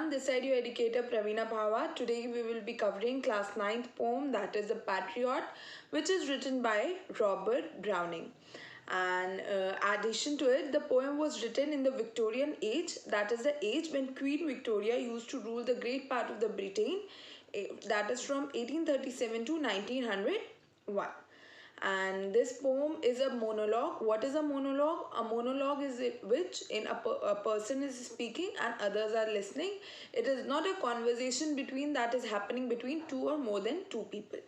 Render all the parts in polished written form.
everyone, this side your educator Pravina Bhava. Today we will be covering class ninth poem, that is The Patriot, which is written by Robert Browning. And addition to it, the poem was written in the Victorian age, that is the age when Queen Victoria used to rule the great part of the Britain, that is from 1837 to 1901. And this poem is a monologue. What is a monologue? A monologue is it which in a person is speaking and others are listening. It is not a conversation between that is happening between two or more than two people.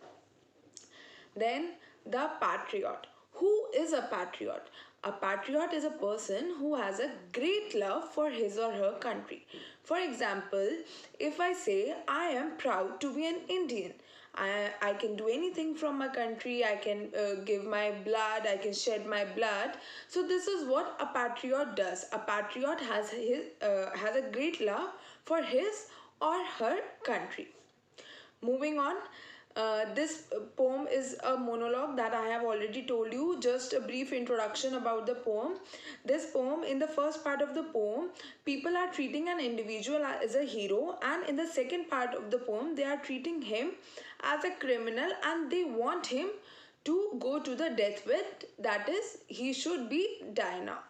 Then the patriot. Who is a patriot? A patriot is a person who has a great love for his or her country. For example, if I say I am proud to be an Indian, I can do anything from my country, I can give my blood, I can shed my blood. So this is what a patriot does. A patriot has a great love for his or her country. Moving on, this poem is a monologue that I have already told you. Just a brief introduction about the poem. This poem, in the first part of the poem, people are treating an individual as a hero, and in the second part of the poem, they are treating him as a criminal and they want him to go to the death bed. That is, he should be die now.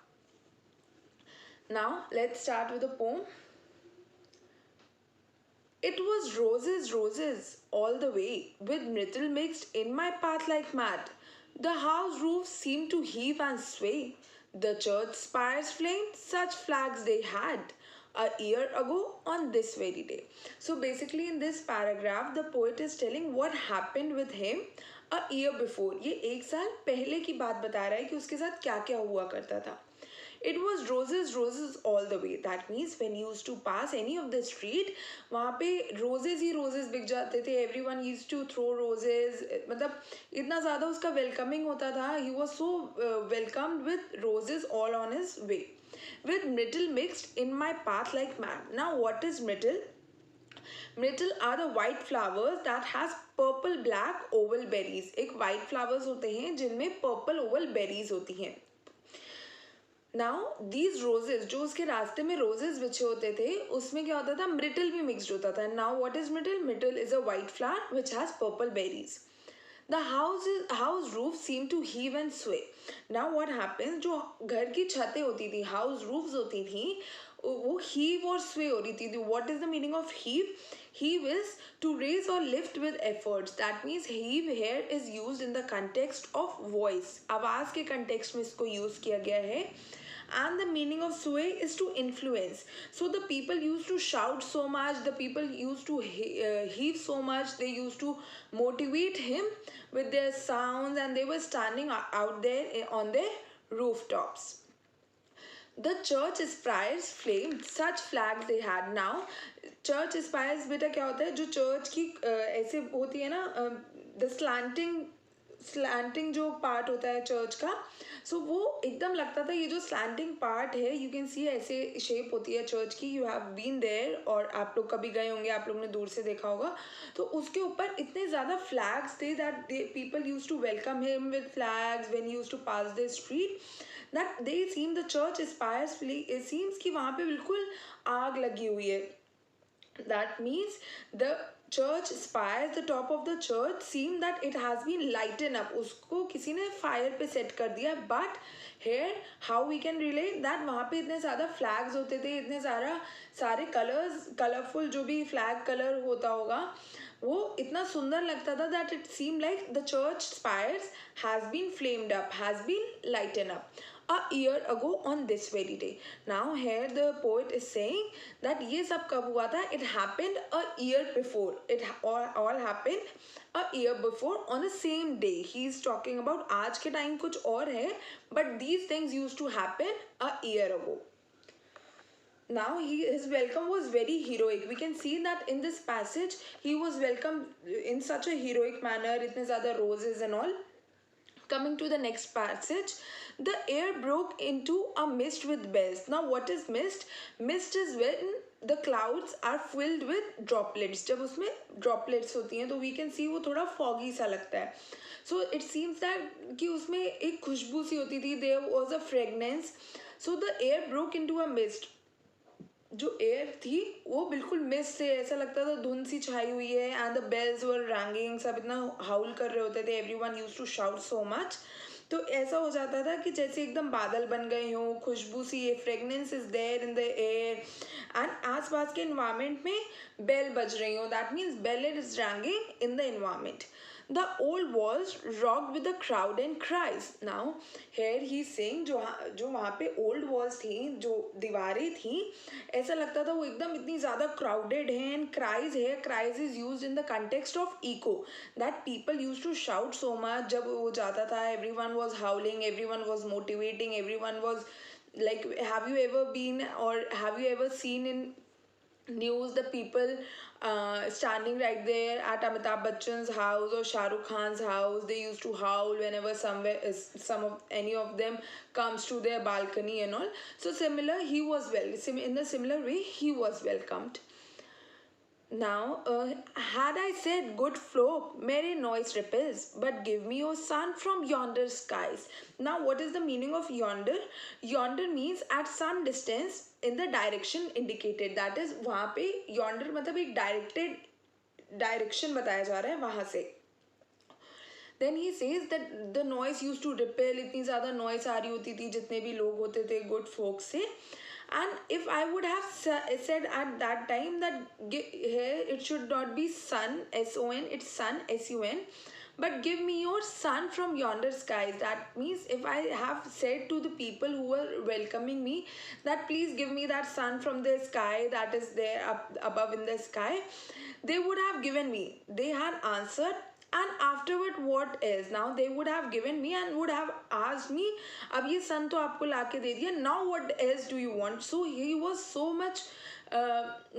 Now, let's start with the poem. It was roses, roses, all the way, with myrtle mixed in my path like mad. The house roofs seemed to heave and sway. The church spires flamed, such flags they had a year ago on this very day. So basically in this paragraph, the poet is telling what happened with him a year before. ये एक साल पहले की बात बता रहा है कि उसके साथ क्या क्या हुआ करता था. It was roses, roses all the way. That means when you used to pass any of the street, वहाँ पे roses ही roses बिक जाते थे. Everyone used to throw roses. मतलब इतना ज़्यादा उसका welcoming होता था. He was so welcomed with roses all on his way. With myrtle mixed in my path like mad. Now what is myrtle? Myrtle are the white flowers that has purple black oval berries. एक white flowers होते हैं जिनमें purple oval berries होती हैं. Now these roses जो उसके रास्ते में रोजेज बिछे होते थे उसमें क्या होता था मृटल भी मिक्सड होता था. Now what is myrtle? Myrtle is a white flower which has purple berries. The house roof seem to heave and sway. Now what happens, जो घर की छतें होती थी, हाउस रूफ्स होती थी, वो हीव और स्वे हो रही थी. What is the meaning of heave? Heave is to raise or lift with efforts. That means heave here is used in the context of voice. आवाज के context में इसको use किया गया है. And the meaning of sway is to influence. So the people used to shout so much, the people used to heave so much, they used to motivate him with their sounds, and they were standing out there on their rooftops. The church spires flamed, such flags they had. Now church spires बेटा क्या होता है, जो church की ऐसे होती है ना, द स्लैंटिंग जो पार्ट होता है चर्च का, सो वो एकदम लगता था ये जो स्लैंटिंग पार्ट है, यू कैन सी ऐसे शेप होती है चर्च की. यू हैव बीन देयर, और आप लोग कभी गए होंगे, आप लोग ने दूर से देखा होगा. तो उसके ऊपर इतने ज़्यादा फ्लैग्स थे that people use to welcome him with flags when use to pass the street. That they seem the church spires, it seems कि वहाँ पे बिल्कुल आग लगी हुई है. That means the church spires, the top of the church seem that it has been lightened up. उसको किसी ने fire पे set कर दिया. But here how we can relate that वहाँ पे इतने ज़्यादा flags होते थे, इतने सारे colors, colorful जो भी flag color होता होगा, वो इतना सुंदर लगता था that it seemed like the church spires has been flamed up, has been lightened up a year ago on this very day. Now here the poet is saying that ये सब कब हुआ था? It happened a year before. It all happened a year before on the same day. He is talking about आज के time कुछ और है, but these things used to happen a year ago. Now his welcome was very heroic. We can see that in this passage he was welcomed in such a heroic manner, इतने ज़्यादा roses and all. Coming to the next passage, the air broke into a mist with bells. Now what is mist? Mist is when the clouds are filled with droplets. जब उसमें droplets होती हैं तो we can see वो थोड़ा foggy सा लगता है. So it seems that कि उसमें एक खुशबू सी होती थी. There was a fragrance. So the air broke into a mist. जो एयर थी वो बिल्कुल मिस से ऐसा लगता था धुंध सी छाई हुई है and the bells were ringing सब इतना हाउल कर रहे होते थे everyone used to shout so much तो ऐसा हो जाता था कि जैसे एकदम बादल बन गए हों खुशबू सी ये fragrance is there in the air and आसपास के इन्वायरमेंट में बेल बज रही हो that means bell is ringing in the environment the old walls rocked with the crowd and cries. Now here he is saying जो वहाँ पे old walls थी जो दीवारें थी ऐसा लगता था वो एकदम इतनी ज़्यादा crowded है and cries है cries is used in the context of echo that people used to shout so much जब वो जाता था everyone was howling everyone was motivating everyone was like have you ever been or have you ever seen in news the people standing right there at Amitabh Bachchan's house or Shah Rukh Khan's house. They used to howl whenever somewhere some of any of them comes to their balcony and all. So similar, he was in the similar way he was welcomed. Now, had I said, good folk, merry noise repels, but give me your son from yonder skies. Now, what is the meaning of yonder? Yonder means at some distance in the direction indicated. That is, वहाँ पे yonder मतलब एक directed direction बताया जा रहा है वहाँ से. Then he says that the noise used to repel इतनी ज़्यादा noise आ रही होती थी जितने भी लोग होते थे good folk से. And if I would have said at that time that here it should not be sun son it's sun sun but give me your son from yonder skies that means if I have said to the people who were welcoming me that please give me that sun from the sky that is there up above in the sky they would have given me they had answered and afterward what is now they would have given me and would have asked me अब ये सन तो आपको लाके दे दिया now what else do you want so he was so much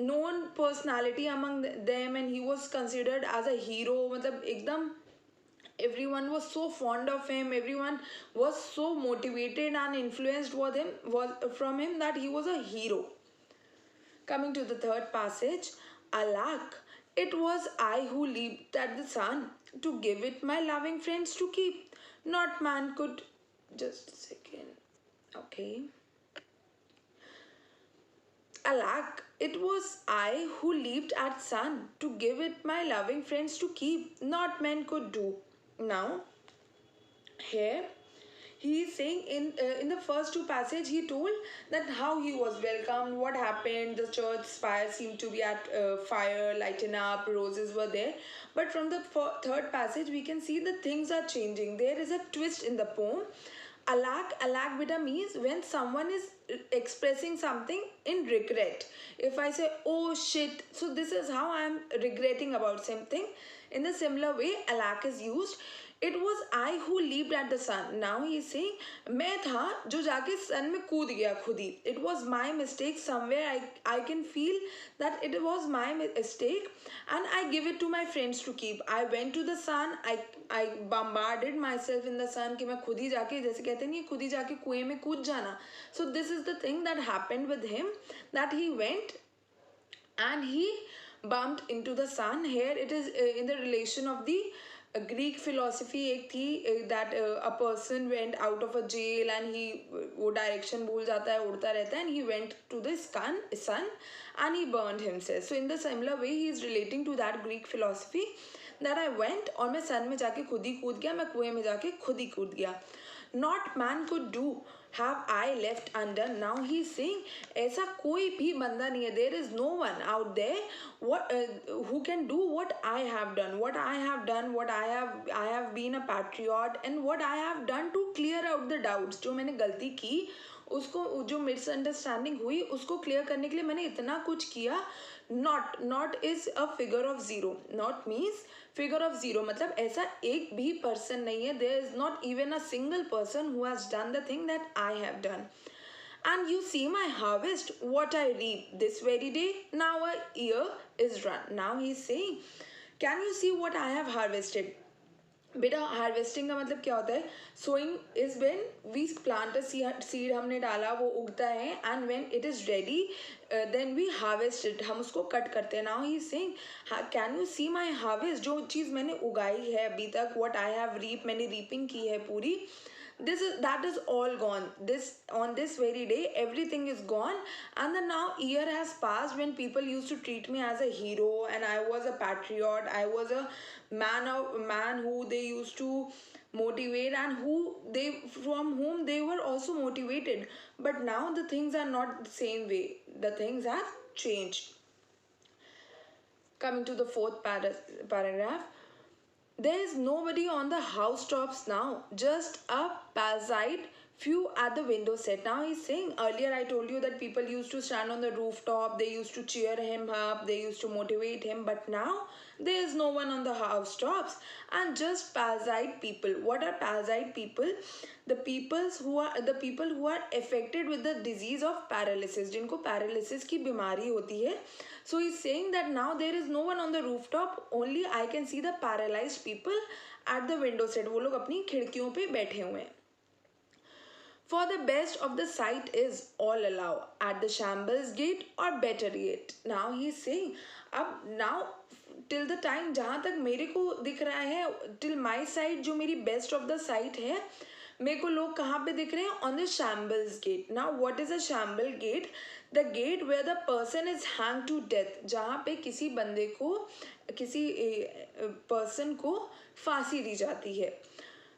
known personality among them and he was considered as a hero मतलब एकदम everyone was so fond of him everyone was so motivated and influenced with him was from him that he was a hero. Coming to the third passage, alack, it was I who leaped at the sun to give it my loving friends to keep. Not man could. Just a second. Okay. Alack, it was I who leaped at sun to give it my loving friends to keep. Not men could do. Now, here he is saying in the first two passage he told that how he was welcomed what happened the church spire seemed to be at fire lighten up roses were there but from the third passage we can see that things are changing there is a twist in the poem alack beta means when someone is expressing something in regret if I say oh shit so this is how I am regretting about something in the similar way alack is used it was I who lived at the sun now he saying मैं था जो जाके sun में कूद गया खुद ही it was my mistake somewhere I can feel that it was my mistake and I give it to my friends to keep I went to the sun I bombarded myself in the sun कि मैं खुद ही जाके जैसे कहते नहीं खुद ही जाके कुएं में कूद जाना so this is the thing that happened with him that he went and he bumped into the sun here it is in the relation of the Greek philosophy एक थी that a person went out of a jail and he वो direction भूल जाता है उड़ता रहता है and he went to the sun and he burned himself so in the similar way he is relating to that Greek philosophy that I went और मैं sun में जाके खुद ही कूद गया मैं कुएं में जाके खुद ही कूद गया not man could do have I left undone now he is saying ऐसा कोई भी बंदा नहीं है there is no one out there what who can do what I have done what I have been a patriot and what I have done to clear out the doubts जो मैंने गलती की उसको जो मिसअंडरस्टैंडिंग हुई उसको clear करने के लिए मैंने इतना कुछ किया not is a figure of zero not means figure of zero मतलब ऐसा एक भी पर्सन नहीं है there is not even a single person who has done the thing that I have done and you see my harvest what I reap this very day now a year is run now he's saying can you see what I have harvested बेटा harvesting का मतलब क्या होता है sowing is when we plant a seed हमने डाला वो उगता है and when it is ready then we harvest it हम उसको कट करते हैं now he is saying can you see my harvest जो चीज़ मैंने उगाई है अभी तक व्हाट आई हैव रीप मैंने रीपिंग की है पूरी That is all gone. This on this very day everything is gone. And then now year has passed when people used to treat me as a hero, and I was a patriot, I was a man who they used to motivate, and who they from whom they were also motivated. But now the things are not the same way. The things have changed. Coming to the fourth paragraph, there is nobody on the housetops now, just a passite few at the window set. Now he's saying, earlier I told you that people used to stand on the rooftop, they used to cheer him up, they used to motivate him, but now there is no one on the housetops and just parasite people. What are parasite people? The people who are affected with the disease of paralysis, जिनको paralysis की बीमारी होती है. So he's saying that now there is no one on the rooftop, only I can see the paralyzed people at the window set. वो लोग अपनी खिड़कियों पे बैठे हुए हैं. For the best of the sight is all allow at the shambles gate, or better yet. Now he is saying, अब now till the time जहाँ तक मेरे को दिख रहा है, till my side जो मेरी best of the sight है, मेरे को लोग कहाँ पे दिख रहे हैं? On the shambles gate. Now what is a shamble gate? The gate where the person is hanged to death. जहाँ पे किसी बंदे को, किसी person को फांसी दी जाती है.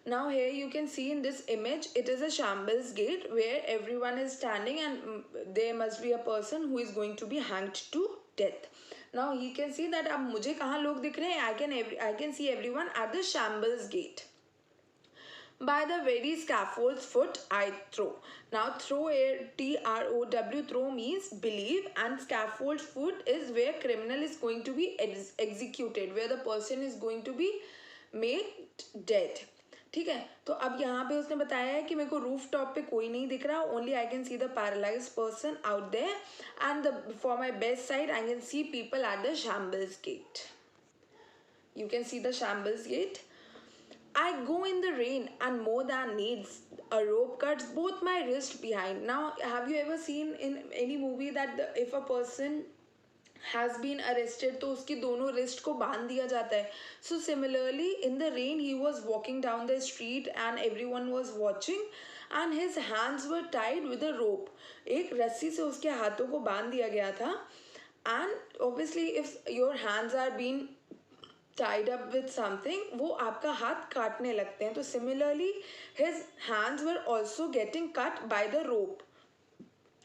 Now here you can see in this image, it is a shambles gate where everyone is standing, and there must be a person who is going to be hanged to death. Now you can see that अब मुझे कहाँ लोग दिख रहे हैं? I can see everyone at the shambles gate. By the very scaffold's foot I throw. Now throw, T-R-O-W, throw means believe, and scaffold's foot is where criminal is going to be executed, where the person is going to be made dead. ठीक है. तो अब यहाँ पे उसने बताया है कि मेरे को रूफ टॉप पे कोई नहीं दिख रहा, only I can see the paralyse person out there, and for my best side I can see people at the shambles gate. You can see the shambles gate. I go in the rain and more than needs. A rope cuts both my wrist behind. Now, have you ever seen in any movie that if a person has been arrested तो उसकी दोनों wrist को बांध दिया जाता है? So similarly in the rain he was walking down the street and everyone was watching, and his hands were tied with a rope. एक रस्सी से उसके हाथों को बांध दिया गया था. And obviously if your hands are being tied up with something, वो आपका हाथ काटने लगते हैं. तो similarly his hands were also getting cut by the rope,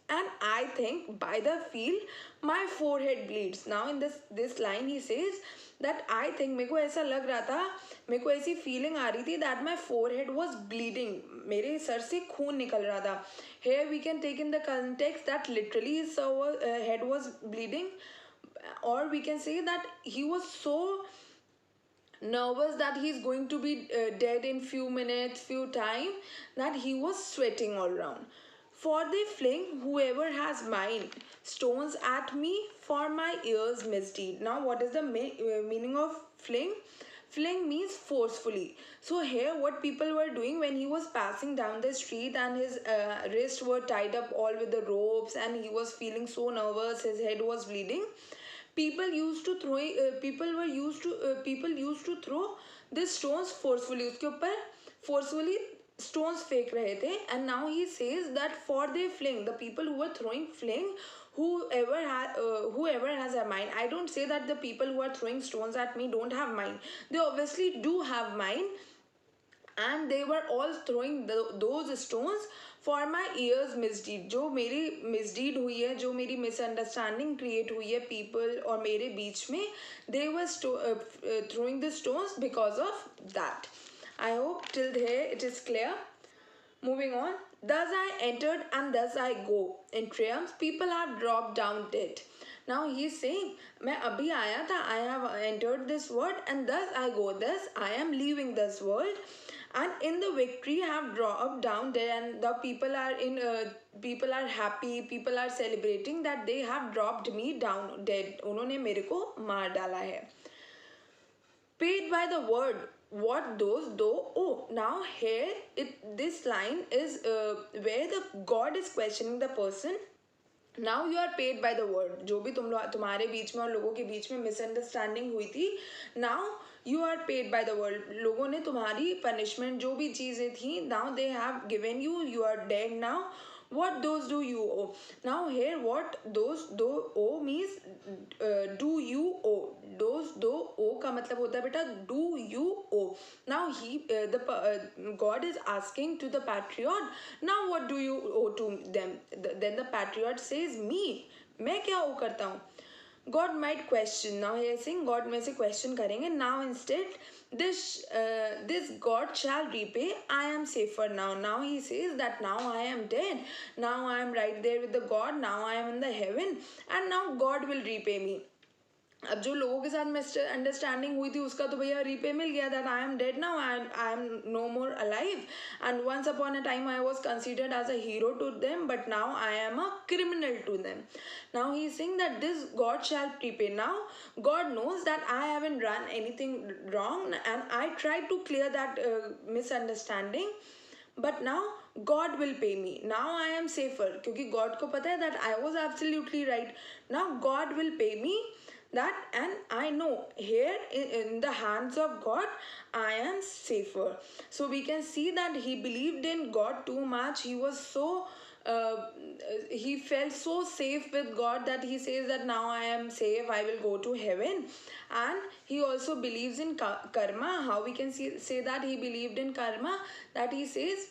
and I think by the feel my forehead bleeds. Now in this line he says that I think, मेरे को ऐसा लग रहा था, मेरे को ऐसी feeling आ रही थी that my forehead was bleeding, मेरे सर से खून निकल रहा था. Here we can take in the context that literally his head was bleeding, or we can say that he was so nervous that he is going to be dead in few minutes, few time, that he was sweating all around. For they fling, whoever has mind, stones at me for my ears misdeed. Now what is the meaning of fling? Fling means forcefully. So here what people were doing when he was passing down the street and his wrists were tied up all with the ropes and he was feeling so nervous, his head was bleeding. People used to throw people used to throw the stones forcefully. उसके ऊपर forcefully stones फेंक रहे थे. And now he says that for they fling, the people who were throwing fling, whoever has a mind. I don't say that the people who are throwing stones at me don't have mind. They obviously do have mind, and they were all throwing those stones for my ears misdeed. जो मेरी misdeed हुई है, जो मेरी misunderstanding create हुई है people और मेरे बीच में, they were throwing the stones because of that. I hope till here it is clear. Moving on. Thus I entered and thus I go. In triumph, people are dropped down dead. Now he is saying, मैं अभी आया था, I have entered this world and thus I go. Thus I am leaving this world. And in the victory have dropped down dead, and the people are happy, people are celebrating that they have dropped me down dead. उन्होंने मेरे को मार डाला है. Paid by the word, what those though? Oh, now here this line is where the God is questioning the person now you are paid by the word. जो भी तुम्हारे बीच में और लोगों के बीच में मिसअंडरस्टैंडिंग हुई थी, now you are paid by the world. लोगों ने तुम्हारी पनिशमेंट जो भी चीज़ें थी, now they have given you, you are dead now. What those do you owe? Now here, what those do owe means do you owe. Those do owe का मतलब होता है बेटा do you owe. Now God is asking to the patriot, now what do you owe to them? Then the patriot says, me, मैं क्या owe करता हूँ. God might question. Now he is saying God में से question करेंगे. Now instead this God shall repay. I am safer now. Now he says that now I am dead. Now I am right there with the God. Now I am in the heaven, and now God will repay me. अब जो लोगों के साथ miss understanding हुई थी उसका तो भैया रीपे मिल गया. That I am dead now, I am no more alive, and once upon a time I was considered as a hero to them, but now I am a criminal to them. Now he is saying that this god shall repay. नाउ God knows that I haven't done anything wrong, and I tried to clear that misunderstanding, but now God will pay me. Now I am safer क्योंकि God को पता है that I was absolutely right. Now God will pay me that, and I know here in the hands of God I am safer. So we can see that he believed in God too much. He was so uh, he felt so safe with God that he says that now I am safe, I will go to heaven. And he also believes in karma. How we can say that he believed in karma? That he says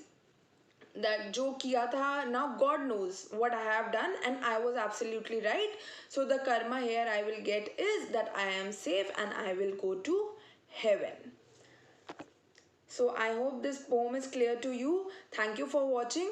that जो किया था, now God knows what I have done and I was absolutely right. So the karma here I will get is that I am safe and I will go to heaven. So I hope this poem is clear to you. Thank you for watching.